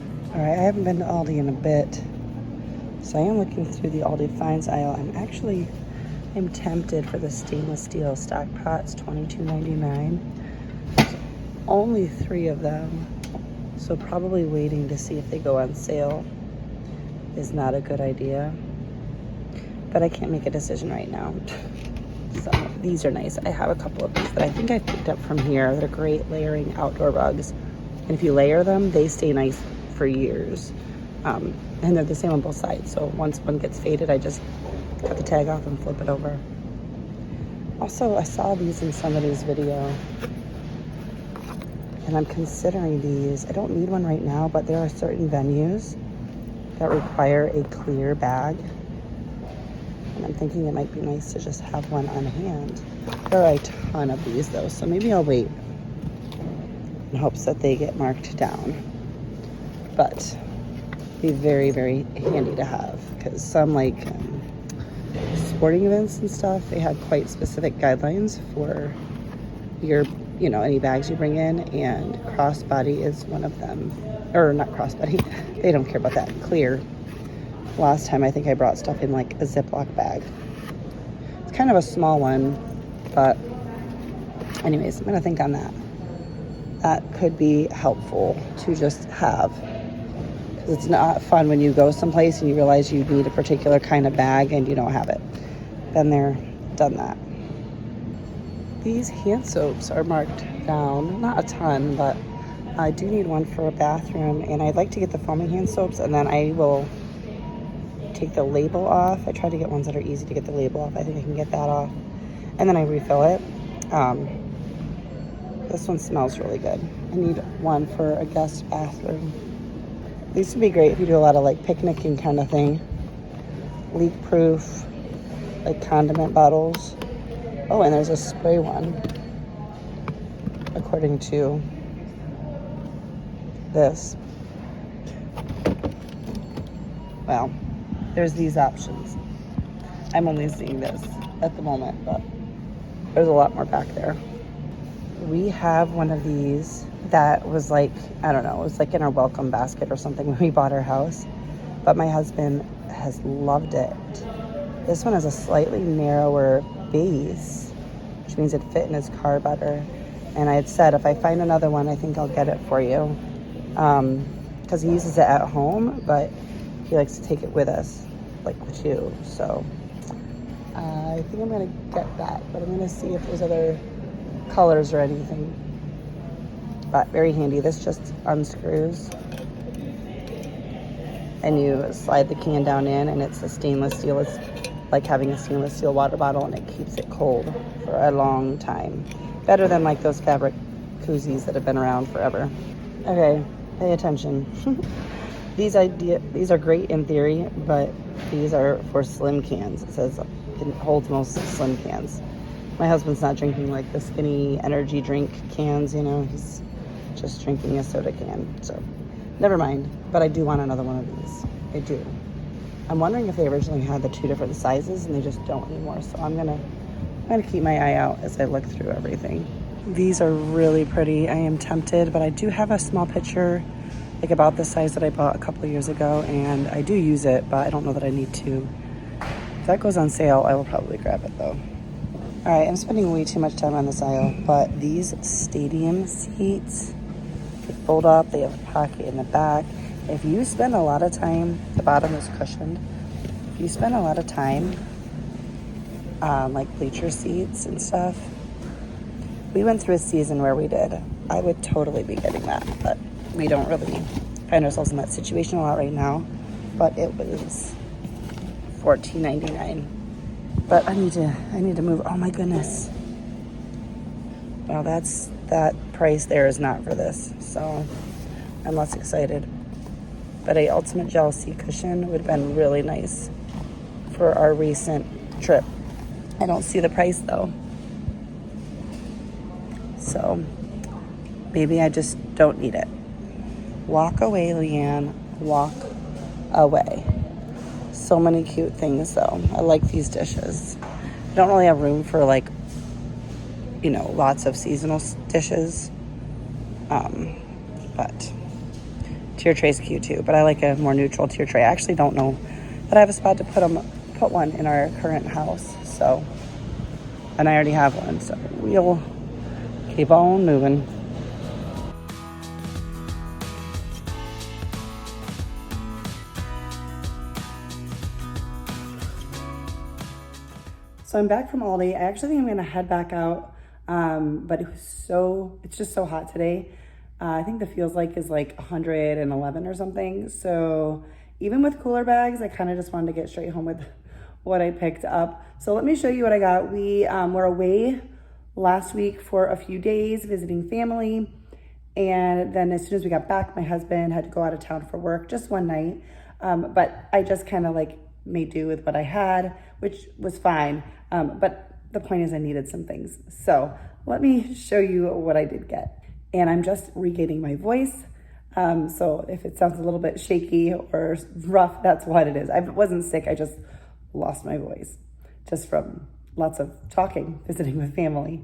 All right, I haven't been to Aldi in a bit, so I am looking through the Aldi Finds aisle. I'm tempted for the stainless steel stock pots, $22.99. Only 3 of them, so probably waiting to see if they go on sale is not a good idea. But I can't make a decision right now. So these are nice. I have a couple of these that I think I picked up from here. They're great layering outdoor rugs. And if you layer them, they stay nice for years. And they're the same on both sides. So once one gets faded, I just cut the tag off and flip it over. Also, I saw these in somebody's video. And I'm considering these. I don't need one right now, but there are certain venues that require a clear bag. And I'm thinking it might be nice to just have one on hand. There are a ton of these though, so maybe I'll wait in hopes that they get marked down. But be very, very handy to have, because some sporting events and stuff, they had quite specific guidelines for your, any bags you bring in, and crossbody is one of them. Or not crossbody, they don't care about that. Clear. Last time I think I brought stuff in like a Ziploc bag. It's kind of a small one, but anyways, I'm gonna think on that. That could be helpful to just have, because it's not fun when you go someplace and you realize you need a particular kind of bag and you don't have it. Been there, done that. These hand soaps are marked down, not a ton, but I do need one for a bathroom, and I'd like to get the foaming hand soaps, and then I will take the label off. I try to get ones that are easy to get the label off. I think I can get that off, and then I refill it. This one smells really good. I need one for a guest bathroom. These would be great if you do a lot of like picnicking kind of thing. Leak proof, like condiment bottles. Oh, and there's a spray one, according to this. Well, there's these options. I'm only seeing this at the moment, but there's a lot more back there. We have one of these that was like, I don't know, it was like in our welcome basket or something when we bought our house, but my husband has loved it. This one has a slightly narrower base, which means it fit in his car better. And I had said, if I find another one, I think I'll get it for you. Because he uses it at home, but he likes to take it with us, like too. So I think I'm gonna get that, but I'm gonna see if there's other colors or anything. But very handy. This just unscrews and you slide the can down in, and it's a stainless steel. It's like having a stainless steel water bottle, and it keeps it cold for a long time. Better than like those fabric koozies that have been around forever. Okay, pay attention. These are great in theory, but these are for slim cans. It says it holds most slim cans. My husband's not drinking like the skinny energy drink cans, he's just drinking a soda can. So never mind, but I do want another one of these. I do. I'm wondering if they originally had the 2 different sizes and they just don't anymore. So I'm gonna keep my eye out as I look through everything. These are really pretty. I am tempted, but I do have a small pitcher, like about the size that I bought a couple of years ago, and I do use it, but I don't know that I need to. If that goes on sale, I will probably grab it though. All right, I'm spending way too much time on this aisle, but these stadium seats, they fold up, they have a pocket in the back. If you spend a lot of time, the bottom is cushioned. If you spend a lot of time on like bleacher seats and stuff, we went through a season where we did. I would totally be getting that, but we don't really find ourselves in that situation a lot right now. But it was $14.99. But I need to move. Oh my goodness. Well, that price there is not for this, so I'm less excited. But a ultimate gel seat cushion would have been really nice for our recent trip. I don't see the price though. So maybe I just don't need it. Walk away, Leanne. Walk away. So many cute things though. I like these dishes. I don't really have room for like, lots of seasonal dishes. But tier tray's cute too, but I like a more neutral tier tray. I actually don't know that I have a spot to put one in our current house. So, and I already have one, so we'll keep on moving. So I'm back from Aldi. I actually think I'm gonna head back out, but it's just so hot today. I think the feels like is like 111 or something. So even with cooler bags, I kind of just wanted to get straight home with what I picked up. So let me show you what I got. We were away last week for a few days visiting family. And then as soon as we got back, my husband had to go out of town for work just one night. But I just kind of like made do with what I had, which was fine. But the point is I needed some things. So let me show you what I did get. And I'm just regaining my voice. So if it sounds a little bit shaky or rough, that's what it is. I wasn't sick, I just lost my voice just from lots of talking, visiting with family.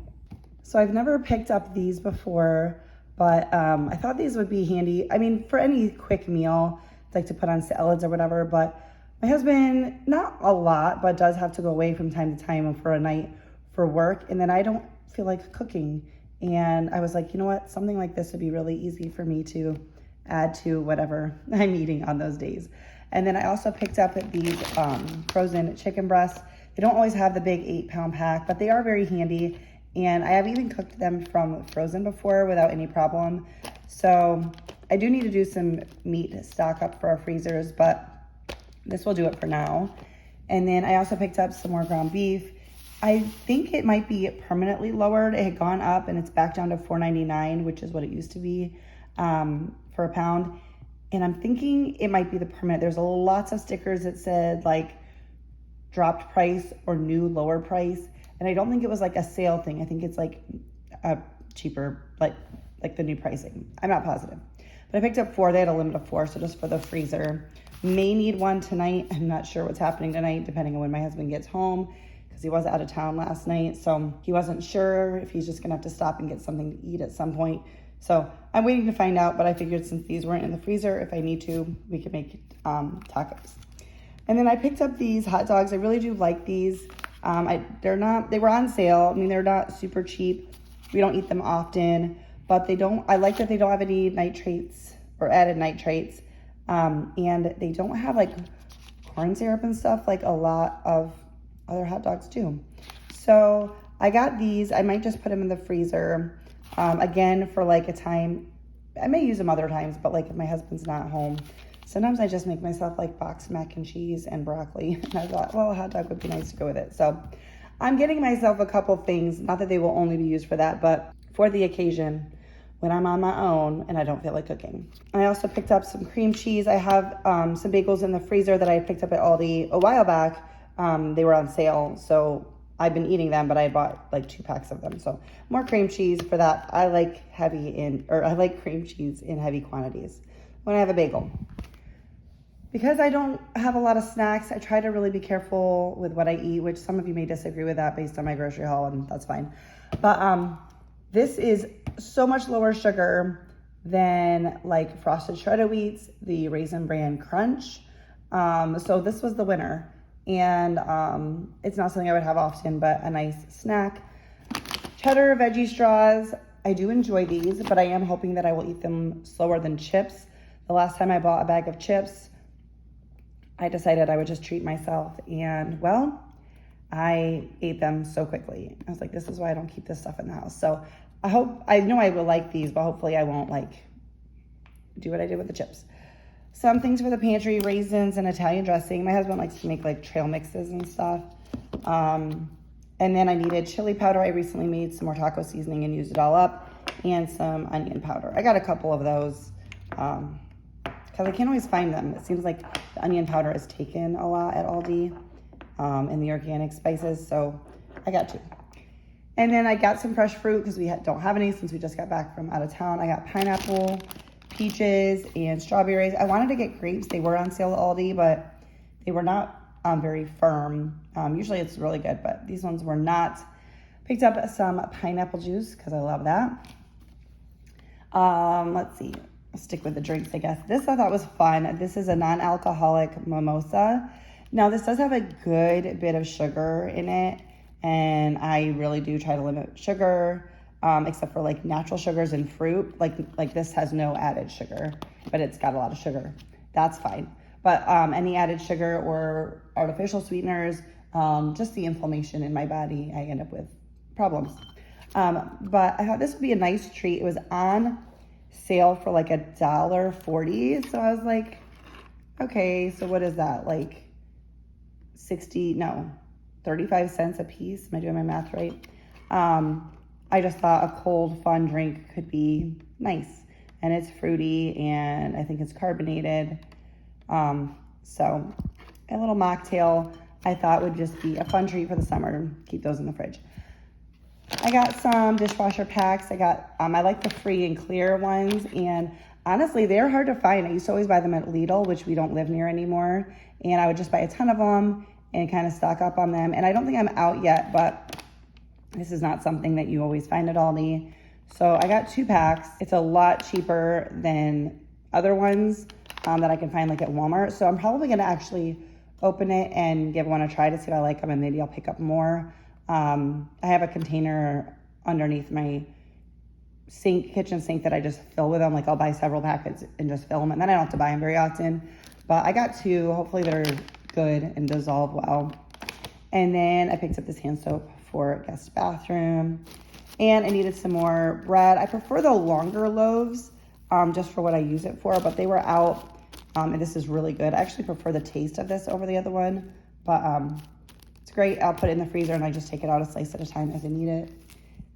So I've never picked up these before, but I thought these would be handy. I mean, for any quick meal, like to put on salads or whatever, but my husband, not a lot, but does have to go away from time to time for a night for work. And then I don't feel like cooking. And I was like, you know what? Something like this would be really easy for me to add to whatever I'm eating on those days. And then I also picked up these frozen chicken breasts. They don't always have the big 8-pound pack, but they are very handy. And I have even cooked them from frozen before without any problem. So I do need to do some meat stock up for our freezers, but this will do it for now. And then I also picked up some more ground beef. I think it might be permanently lowered. It had gone up and it's back down to $4.99, which is what it used to be for a pound. And I'm thinking it might be the permanent. There's lots of stickers that said like dropped price or new lower price. And I don't think it was like a sale thing. I think it's like a cheaper, like the new pricing. I'm not positive. But I picked up 4. They had a limit of 4, so just for the freezer. May need one tonight. I'm not sure what's happening tonight, depending on when my husband gets home, because he was out of town last night. So he wasn't sure if he's just gonna have to stop and get something to eat at some point. So I'm waiting to find out, but I figured since these weren't in the freezer, if I need to, we could make tacos. And then I picked up these hot dogs. I really do like these. They were on sale. I mean, they're not super cheap. We don't eat them often, but I like that they don't have any nitrates or added nitrates. And they don't have like corn syrup and stuff like a lot of other hot dogs do. So I got these. I might just put them in the freezer again for like a time. I may use them other times, but like if my husband's not home, sometimes I just make myself like boxed mac and cheese and broccoli. And I thought, well, a hot dog would be nice to go with it. So I'm getting myself a couple things, not that they will only be used for that, but for the occasion when I'm on my own and I don't feel like cooking. I also picked up some cream cheese. I have some bagels in the freezer that I picked up at Aldi a while back. They were on sale, so I've been eating them, but I bought like 2 packs of them. So more cream cheese for that. I like cream cheese in heavy quantities when I have a bagel. Because I don't have a lot of snacks, I try to really be careful with what I eat, which some of you may disagree with that based on my grocery haul, and that's fine. But this is so much lower sugar than like Frosted Shredded Wheats, the Raisin Bran Crunch. So this was the winner. And it's not something I would have often, but a nice snack. Cheddar veggie straws. I do enjoy these, but I am hoping that I will eat them slower than chips. The last time I bought a bag of chips, I decided I would just treat myself, and well, I ate them so quickly. I was like, this is why I don't keep this stuff in the house. So I know I will like these, but hopefully I won't like do what I did with the chips. Some things for the pantry, raisins and Italian dressing. My husband likes to make like trail mixes and stuff. And then I needed chili powder. I recently made some more taco seasoning and used it all up, and some onion powder. I got a couple of those because I can't always find them. It seems like the onion powder is taken a lot at Aldi in the organic spices, so I got 2. And then I got some fresh fruit because we don't have any since we just got back from out of town. I got pineapple, peaches, and strawberries. I wanted to get grapes. They were on sale at Aldi, but they were not very firm. Usually it's really good, but these ones were not. Picked up some pineapple juice because I love that. Let's see. stick with the drinks, I guess. This I thought was fun. This is a non-alcoholic mimosa. Now, this does have a good bit of sugar in it, and I really do try to limit sugar, except for like natural sugars and fruit. Like this has no added sugar, but it's got a lot of sugar. That's fine. But any added sugar or artificial sweeteners, just the inflammation in my body, I end up with problems. But I thought this would be a nice treat. It was on sale for like $1.40. So I was like, okay, so what is that? Like 35 cents a piece. Am I doing my math right? I just thought a cold, fun drink could be nice. And it's fruity, and I think it's carbonated. So a little mocktail I thought would just be a fun treat for the summer. Keep those in the fridge. I got some dishwasher packs. I like the free and clear ones, and honestly, they're hard to find. I used to always buy them at Lidl, which we don't live near anymore, and I would just buy a ton of them and kind of stock up on them. And I don't think I'm out yet, but this is not something that you always find at Aldi. So I got 2 packs. It's a lot cheaper than other ones that I can find like at Walmart. So I'm probably gonna actually open it and give one a try to see if I like them, and maybe I'll pick up more. I have a container underneath my kitchen sink that I just fill with them. Like I'll buy several packets and just fill them, and then I don't have to buy them very often. But I got 2. Hopefully they're good and dissolve well. And then I picked up this hand soap for guest bathroom, and I needed some more bread. I prefer the longer loaves just for what I use it for, but they were out, and this is really good. I actually prefer the taste of this over the other one, but it's great. I'll put it in the freezer, and I just take it out a slice at a time as I need it.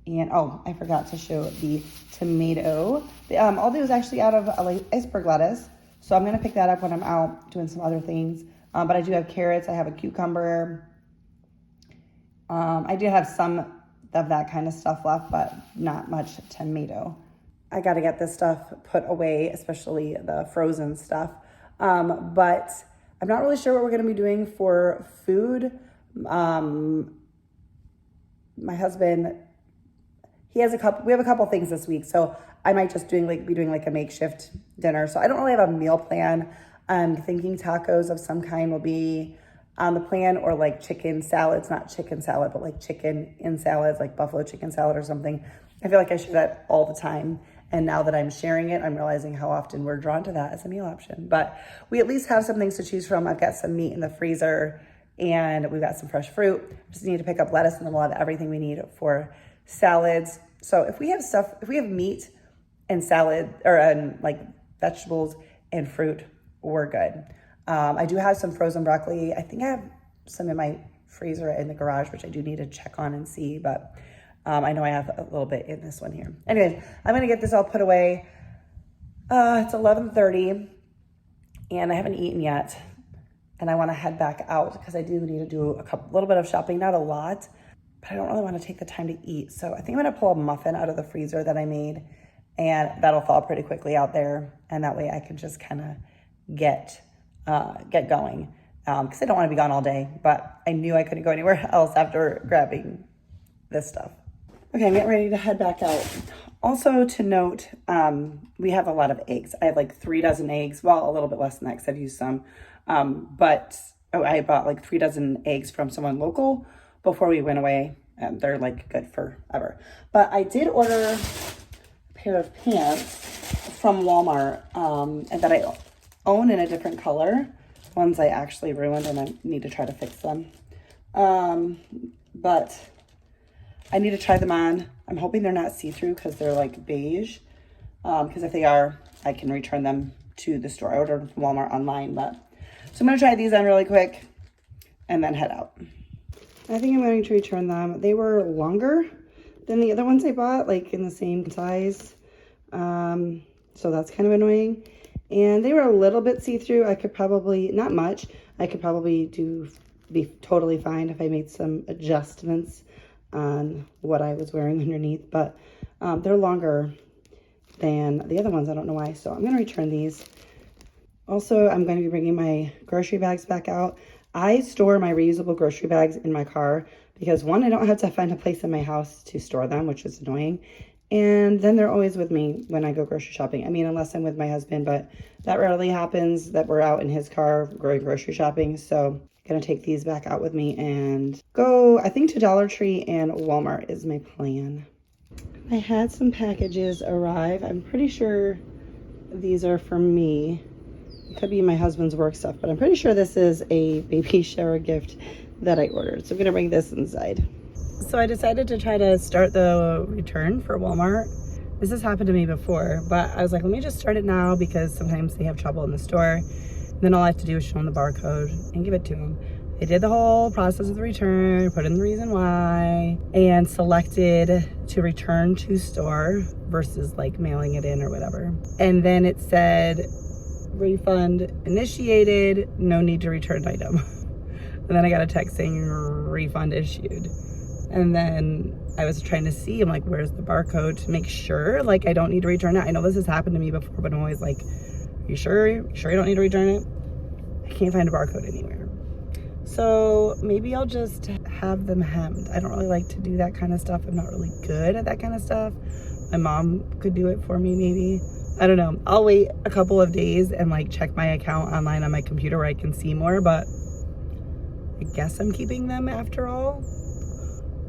And oh, I forgot to show the tomato. Aldi was actually out of iceberg lettuce, so I'm gonna pick that up when I'm out doing some other things. But I do have carrots. I have a cucumber. I do have some of that kind of stuff left, but not much tomato. I got to get this stuff put away, especially the frozen stuff. But I'm not really sure what we're going to be doing for food. My husband, we have a couple things this week, so I might just be doing like a makeshift dinner. So I don't really have a meal plan. I'm thinking tacos of some kind will be on the plan, or like chicken salads, not chicken salad, but like chicken in salads, like buffalo chicken salad or something. I feel like I share that all the time. And now that I'm sharing it, I'm realizing how often we're drawn to that as a meal option. But we at least have some things to choose from. I've got some meat in the freezer, and we've got some fresh fruit. Just need to pick up lettuce, and then we'll have everything we need for salads. So if we have meat and salad, or like vegetables and fruit, we're good. I do have some frozen broccoli. I think I have some in my freezer in the garage, which I do need to check on and see, but I know I have a little bit in this one here. Anyways, I'm gonna get this all put away. It's 11:30, and I haven't eaten yet, and I wanna head back out because I do need to do a little bit of shopping, not a lot, but I don't really wanna take the time to eat. So I think I'm gonna pull a muffin out of the freezer that I made, and that'll thaw pretty quickly out there, and that way I can just kind of get going, because I don't want to be gone all day, but I knew I couldn't go anywhere else after grabbing this stuff. Okay, I'm getting ready to head back out. Also to note, we have a lot of eggs. I have like 3 dozen eggs, well, a little bit less than that because I've used some, but I bought like 3 dozen eggs from someone local before we went away, and they're like good forever. But I did order a pair of pants from Walmart, and that I own in a different color. Ones I actually ruined, and I need to try to fix them. But I need to try them on. I'm hoping they're not see-through because they're like beige. Because if they are, I can return them to the store. I ordered them from Walmart online, so I'm gonna try these on really quick and then head out. I think I'm going to return them. They were longer than the other ones I bought, like in the same size. So that's kind of annoying. And they were a little bit see-through. I could probably, not much, I could probably be totally fine if I made some adjustments on what I was wearing underneath. But they're longer than the other ones. I don't know why. So I'm going to return these. Also, I'm going to be bringing my grocery bags back out. I store my reusable grocery bags in my car because, one, I don't have to find a place in my house to store them, which is annoying. And then they're always with me when I go grocery shopping. I mean, unless I'm with my husband, but that rarely happens that we're out in his car going grocery shopping. So I'm gonna take these back out with me and go, I think, to Dollar Tree and Walmart is my plan. I had some packages arrive. I'm pretty sure these are for me. It could be my husband's work stuff, but I'm pretty sure this is a baby shower gift that I ordered. So I'm gonna bring this inside. So I decided to try to start the return for Walmart. This has happened to me before, but I was like, let me just start it now because sometimes they have trouble in the store. Then all I have to do is show them the barcode and give it to them. I did the whole process of the return, put in the reason why, and selected to return to store versus like mailing it in or whatever. And then it said, refund initiated, no need to return item. And then I got a text saying refund issued. And then I was trying to see, I'm like, where's the barcode to make sure like I don't need to return it. I know this has happened to me before, but I'm always like, you sure you don't need to return it? I can't find a barcode anywhere. So maybe I'll just have them hemmed. I don't really like to do that kind of stuff. I'm not really good at that kind of stuff. My mom could do it for me maybe. I don't know. I'll wait a couple of days and like check my account online on my computer where I can see more, but I guess I'm keeping them after all.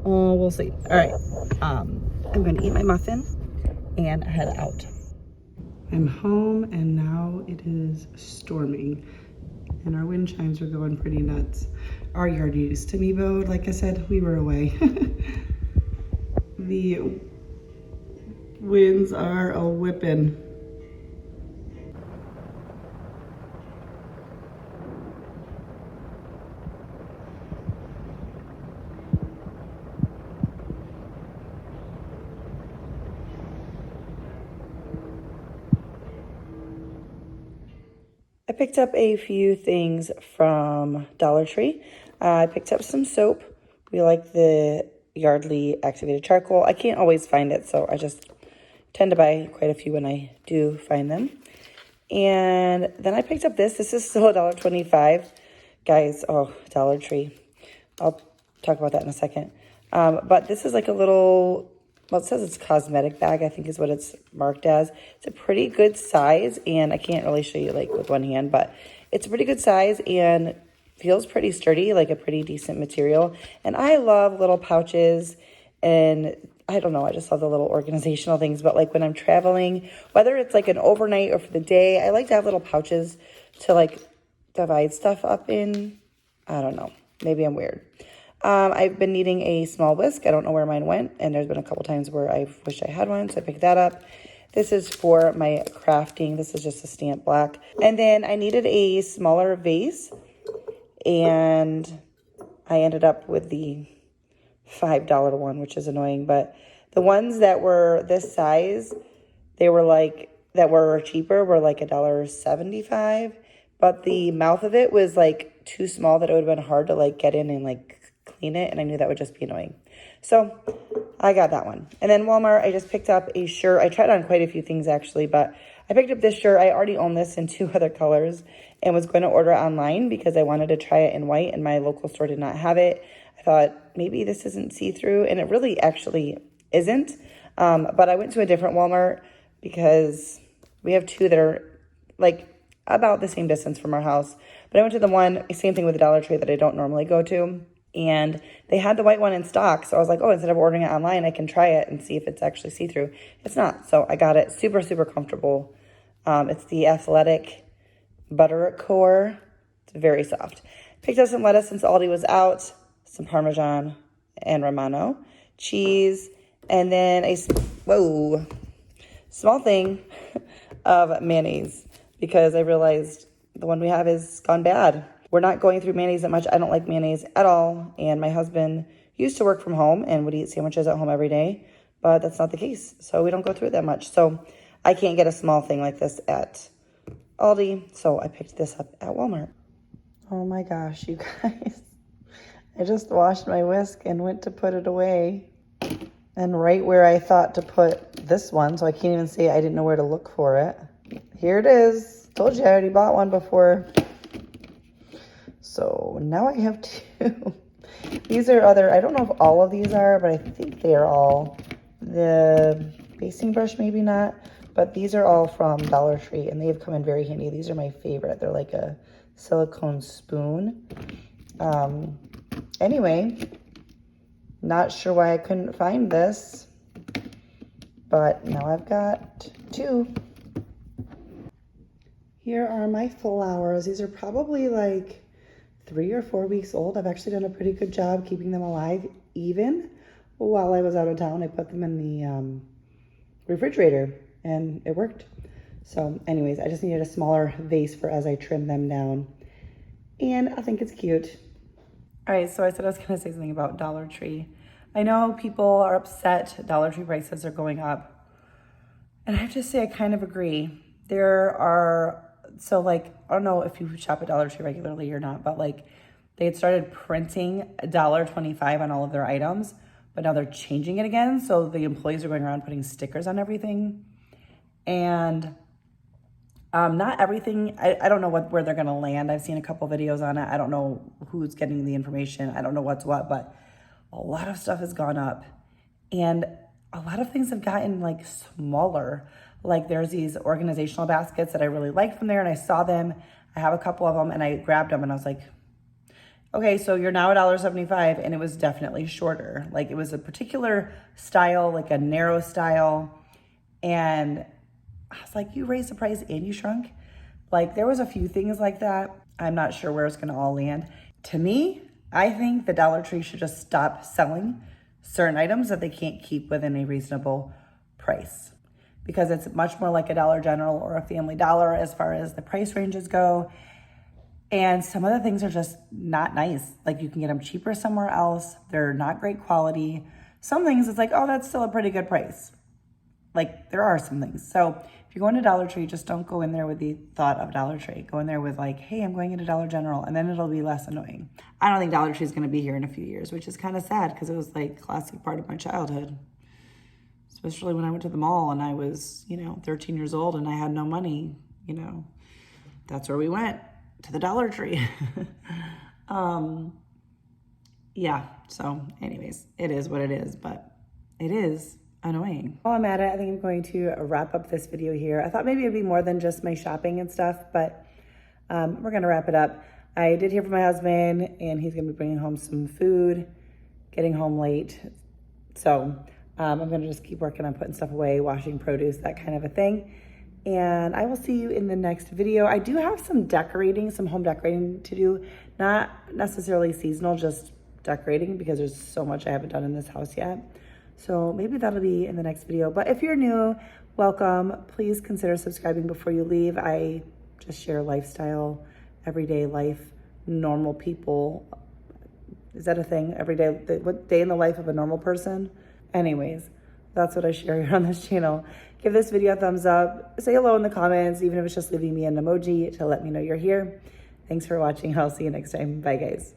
Oh, we'll see. All right. I'm gonna eat my muffin and head out. I'm home and now it is storming and our wind chimes are going pretty nuts. Our yard used to be mowed. Like I said, we were away. The winds are a whipping. I picked up a few things from Dollar Tree. I picked up some soap. We like the Yardley activated charcoal. I can't always find it, so I just tend to buy quite a few when I do find them. And then I picked up this. This is still $1.25. Guys, oh, Dollar Tree. I'll talk about that in a second. But this is like a little, well, it says it's cosmetic bag, I think is what it's marked as. It's a pretty good size, and I can't really show you like with one hand, but it's a pretty good size and feels pretty sturdy, like a pretty decent material. And I love little pouches, and I don't know, I just love the little organizational things. But like when I'm traveling, whether it's like an overnight or for the day, I like to have little pouches to like divide stuff up in. I don't know, maybe I'm weird. I've been needing a small whisk. I don't know where mine went, and there's been a couple times where I wish I had one, so I picked that up. This is for my crafting. This is just a stamp black. And then I needed a smaller vase, and I ended up with the $5 one, which is annoying. But the ones that were this size, they were like, that were cheaper, were like $1.75. But the mouth of it was like too small that it would have been hard to like get in and like clean it, and I knew that would just be annoying. So I got that one. And then Walmart, I just picked up a shirt. I tried on quite a few things actually, but I picked up this shirt. I already own this in 2 other colors and was going to order it online because I wanted to try it in white, and my local store did not have it. I thought maybe this isn't see-through, and it really actually isn't. But I went to a different Walmart because we have 2 that are like about the same distance from our house. But I went to the one, same thing with the Dollar Tree, that I don't normally go to. And they had the white one in stock. So I was like, oh, instead of ordering it online, I can try it and see if it's actually see-through. It's not. So I got it. Super, super comfortable. It's the Athletic Butter Core. It's very soft. Picked up some lettuce since Aldi was out. Some Parmesan and Romano. Cheese. And then a, small thing of mayonnaise. Because I realized the one we have is gone bad. We're not going through mayonnaise that much. I don't like mayonnaise at all. And my husband used to work from home and would eat sandwiches at home every day. But that's not the case. So we don't go through it that much. So I can't get a small thing like this at Aldi. So I picked this up at Walmart. Oh my gosh, you guys. I just washed my whisk and went to put it away. And right where I thought to put this one, so I can't even say I didn't know where to look for it. Here it is. Told you I already bought one before. So now I have 2. These are other, I don't know if all of these are, but I think they are all. The basting brush, maybe not, but these are all from Dollar Tree and they've come in very handy. These are my favorite. They're like a silicone spoon. Anyway, not sure why I couldn't find this, but now I've got 2. Here are my flowers. These are probably like 3 or 4 weeks old. I've actually done a pretty good job keeping them alive even while I was out of town. I put them in the refrigerator and it worked. So anyways, I just needed a smaller vase for as I trim them down. And I think it's cute. All right, so I said I was gonna say something about Dollar Tree. I know people are upset Dollar Tree prices are going up. And I have to say I kind of agree. There are, so like, I don't know if you shop at Dollar Tree regularly or not, but like they had started printing $1.25 on all of their items, but now they're changing it again. So the employees are going around putting stickers on everything. And not everything, I don't know where they're gonna land. I've seen a couple videos on it. I don't know who's getting the information. I don't know what's what, but a lot of stuff has gone up. And a lot of things have gotten like smaller. Like there's these organizational baskets that I really like from there and I saw them. I have a couple of them and I grabbed them and I was like, okay, so you're now $1.75, and it was definitely shorter. Like it was a particular style, like a narrow style. And I was like, you raised the price and you shrunk? Like there was a few things like that. I'm not sure where it's gonna all land. To me, I think the Dollar Tree should just stop selling certain items that they can't keep within a reasonable price, because it's much more like a Dollar General or a Family Dollar as far as the price ranges go. And some of the things are just not nice. Like you can get them cheaper somewhere else. They're not great quality. Some things it's like, oh, that's still a pretty good price. Like there are some things. So if you're going to Dollar Tree, just don't go in there with the thought of Dollar Tree. Go in there with like, hey, I'm going into Dollar General, and then it'll be less annoying. I don't think Dollar Tree is going to be here in a few years, which is kind of sad because it was like a classic part of my childhood. Especially when I went to the mall and I was, 13 years old and I had no money, that's where we went, to the Dollar Tree. Yeah, so anyways, it is what it is, but it is annoying. While I'm at it, I think I'm going to wrap up this video here. I thought maybe it'd be more than just my shopping and stuff, but we're gonna wrap it up. I did hear from my husband and he's gonna be bringing home some food, getting home late. So I'm gonna just keep working on putting stuff away, washing produce, that kind of a thing. And I will see you in the next video. I do have some decorating, some home decorating to do, not necessarily seasonal, just decorating because there's so much I haven't done in this house yet. So maybe that'll be in the next video. But if you're new, welcome. Please consider subscribing before you leave. I just share lifestyle, everyday life, normal people. Is that a thing? Every day, what day in the life of a normal person? Anyways, that's what I share here on this channel. Give this video a thumbs up. Say hello in the comments, even if it's just leaving me an emoji to let me know you're here. Thanks for watching. I'll see you next time. Bye, guys.